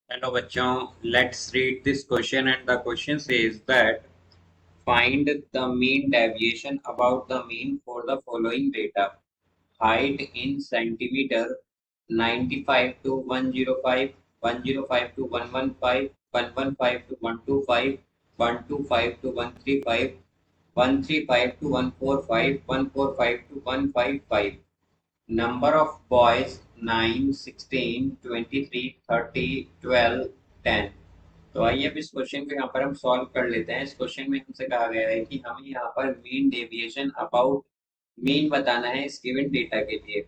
Hello बच्चों, let's read this question and the question says that find the mean deviation about the mean for the following data. Height in centimetre 95 to 105, 105 to 115, 115 to 125, 125 to 135, 135 to 145, 145 to 155. Number of boys 9, 16, 23, 30, 12, 10. तो आइए अब इस question को यहाँ पर हम solve कर लेते हैं. इस क्वेश्चन में हमसे कहा गया है कि हमें यहाँ पर मीन डेविएशन अबाउट मीन बताना है इस गिवन डेटा के लिए.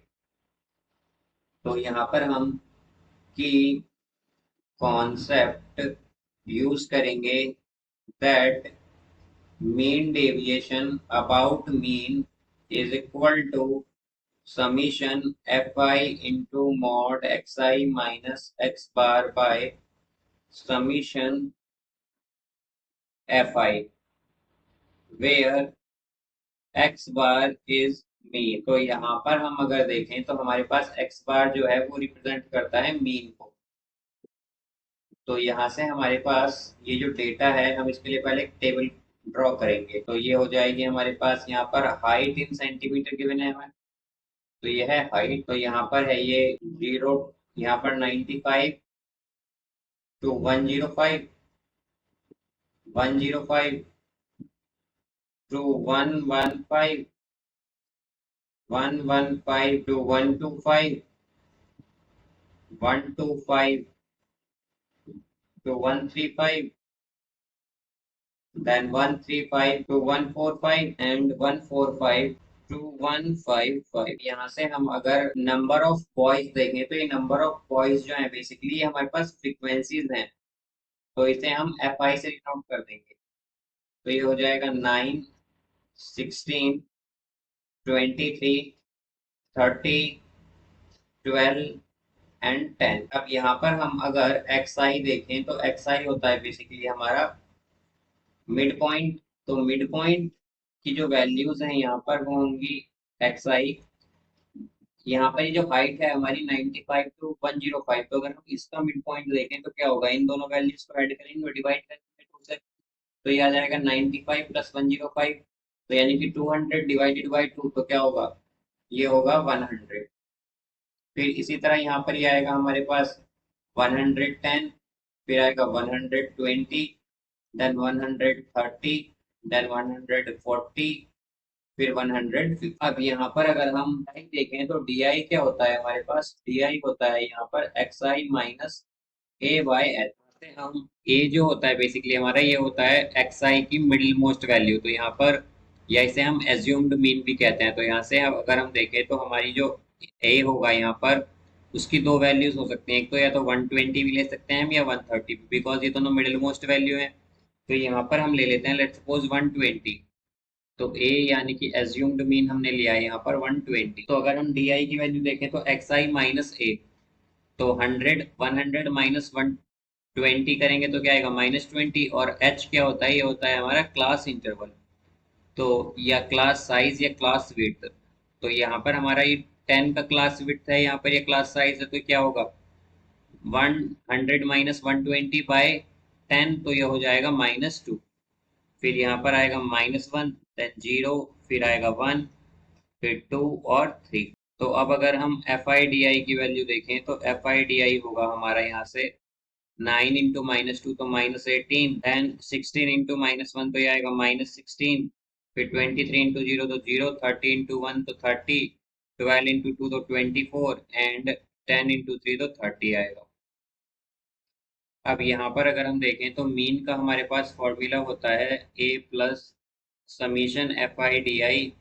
तो यहाँ पर हम की कॉन्सेप्ट यूज करेंगे that mean deviation about mean is equal to summation fi into mod xi minus x bar by summation fi where x bar is mean. तो यहाँ पर हम अगर देखें तो हमारे पास x bar जो है वो रिप्रेजेंट करता है मीन को. तो यहाँ से हमारे पास ये जो डेटा है हम इसके लिए पहले एक टेबल ड्रॉ करेंगे. तो ये हो जाएगी हमारे पास यहाँ पर हाइट इन सेंटीमीटर गिवन है हमें. तो ये है हाइट. तो यहाँ पर है ये 0, यहाँ पर 95 to 105, 105 to 115, 115 to 125, 125 to 135, then 135 to 145 and 145 to 155. यहाँ से हम अगर नंबर ऑफ बॉयज देखें तो ये नंबर ऑफ बॉयज जो है बेसिकली हमारे पास फ्रीक्वेंसीज हैं. तो इसे हम एफ आई से डिनोट कर देंगे. तो ये हो जाएगा 9, 16, 23, 30, 12 एंड 10. अब यहाँ पर हम अगर एक्स आई देखें तो एक्स आई होता है बेसिकली हमारा मिड पॉइंट. तो मिड पॉइंट की जो वैल्यूज हैं यहाँ पर वो होंगी एक्स आई. यहाँ पर ये जो हाइट है हमारी 95 टू 105. तो अगर हम इसका मिड पॉइंट देखें तो क्या होगा, इन दोनों वैल्यूज को ऐड करेंगे और डिवाइड करेंगे 2 से. तो ये आ जाएगा 95 प्लस 105. तो यानी कि 200 डिवाइडेड बाई 2. तो क्या होगा, ये होगा 100. फिर इसी तरह यहाँ पर ये आएगा हमारे पास 110, फिर आएगा 120, देन 130, देन 140, फिर 150. अब यहाँ पर अगर हम देखें तो डी आई क्या होता है हमारे पास, डी आई होता है यहाँ पर x i minus A by H. हम ए जो होता है बेसिकली हमारा ये होता है एक्स आई की मिडिल मोस्ट वैल्यू. तो यहाँ पर या इसे हम एज्यूम्ड मीन भी कहते हैं. तो यहाँ से अब अगर हम देखें तो हमारी जो ए होगा यहाँ पर उसकी दो वैल्यूज हो सकती हैं. एक तो या तो 120 भी ले सकते हैं हम या 130, बिकॉज ये दोनों मिडिल मोस्ट वैल्यू है. तो यहाँ पर हम ले लेते हैं लेट्स सपोज 120. तो ए यानी कि एज्यूम्ड मीन हमने लिया है यहाँ पर 120. तो अगर हम डी आई की वैल्यू देखें तो एक्स आई माइनस ए. तो 100 माइनस 120 करेंगे तो क्या आएगा -20. और एच क्या होता है, ये होता है हमारा क्लास इंटरवल. तो या क्लास साइज या क्लास विड्थ. तो यहाँ पर हमारा ये 10 का क्लास विड्थ है, यहाँ पर ये क्लास साइज है. तो क्या होगा 100 माइनस 120 बाय 10. तो ये हो जाएगा -2. फिर यहाँ पर आएगा -1, देन 0, फिर आएगा 1, फिर 2 और 3. तो अब अगर हम एफ आई डी आई की वैल्यू देखें तो एफ आई डी आई होगा हमारा यहाँ से 9 इंटू -2 तो -18, देन 16 इंटू -1 तो ये आएगा -16, फिर 23 इंटू 0 तो 0, 30 इंटू 1 तो 30, 12 इंटू 2 तो 24 एंड 10 इंटू 3 तो 30 आएगा. अब यहाँ पर अगर हम देखें तो मीन का हमारे पास फॉर्मूला होता है a plus summation f i d i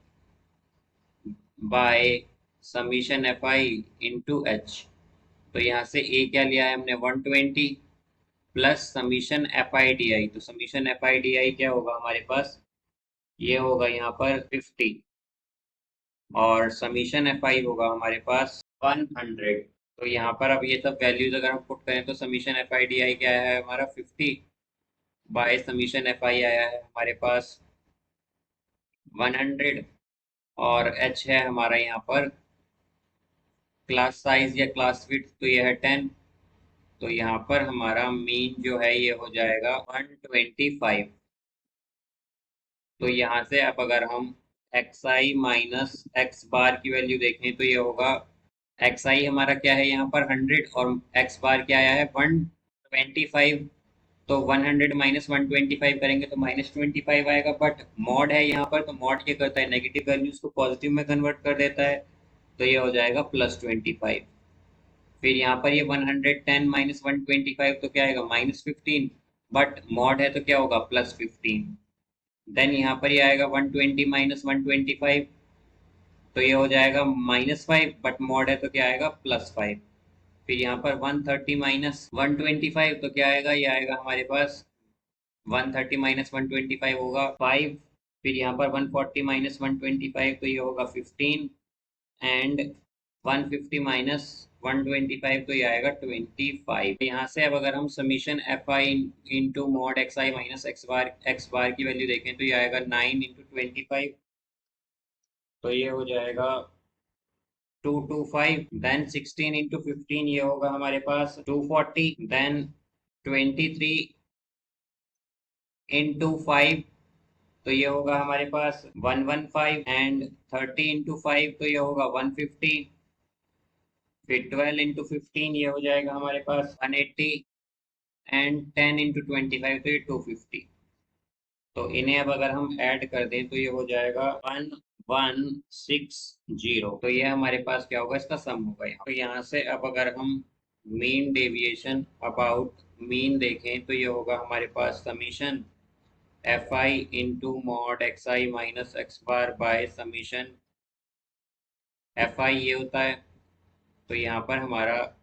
by summation f i into h. तो यहाँ से ए क्या लिया है हमने 120 plus summation f i d i. तो summation f i d i क्या होगा हमारे पास, ये होगा यहाँ पर 50 और समीशन एफ आई होगा हमारे पास 100. तो यहाँ पर अब ये सब वैल्यूज अगर हम पुट करें तो summation f i d i क्या है हमारा 50 बाय समीशन एफ आई आया है हमारे पास 100. और एच है हमारा यहाँ पर क्लास साइज या क्लास विड्थ. तो ये है 10. तो यहाँ पर हमारा मीन जो है ये हो जाएगा 125। तो यहाँ से अब अगर हम x i minus x bar की वैल्यू देखें तो ये होगा, एक्स आई हमारा क्या है यहाँ पर 100 और एक्स बार क्या आया है 125। तो 100 माइनस 125 करेंगे तो -25 आएगा, बट मॉड है यहाँ पर तो मॉड क्या करता है नेगेटिव वैल्यूज को पॉजिटिव में कन्वर्ट कर देता है। तो ये हो जाएगा +25। फिर यहाँ पर ये 110 माइनस 125 तो क्या आएगा -15, बट मॉड है तो क्या होगा +15। देन यहाँ पर ये आएगा 120 माइनस 125, तो ये हो जाएगा -5, बट मॉड है तो क्या आएगा +5। फिर यहाँ पर 130 माइनस 125 तो क्या आएगा, ये आएगा हमारे पास 130 माइनस 125 होगा 5। फिर यहाँ पर 140 माइनस 125 तो ये होगा 15, एंड 150 माइनस 125 तो ये आएगा 25। यहाँ से अब अगर हम summation f i into mod x i minus x bar की वैल्यू देखें तो ये आएगा 9 इंटू 25। तो ये हो जाएगा 225। देन 16 इंटू 15 ये होगा हमारे पास 240। देन 23 इंटू 5 तो ये होगा हमारे पास 115, एंड 30 इंटू 5 तो ये होगा 150। फिर 12 इंटू 15 ये हो जाएगा हमारे पास 180, एंड 10 इंटू 25 तो ये 250। तो इन्हें अब अगर हम ऐड कर दें तो ये हो जाएगा 1160। तो ये हमारे पास क्या होगा, इसका सम होगा यहाँ। तो यहाँ से अब अगर हम मीन डेविएशन अबाउट मीन देखें तो ये होगा हमारे पास summation f i into mod x i minus x bar by summation f i ये होता है। तो यहाँ पर हमारा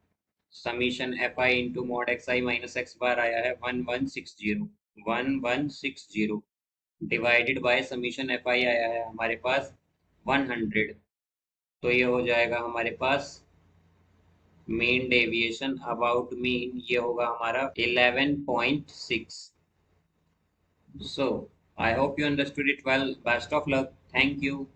summation f i into mod x i minus x bar आया है 1160 divided by summation f i आया है हमारे पास 100। तो ये हो जाएगा हमारे पास मीन डेविएशन अबाउट मीन ये होगा हमारा 11.6। So I hope you understood it well. Best of luck. Thank you.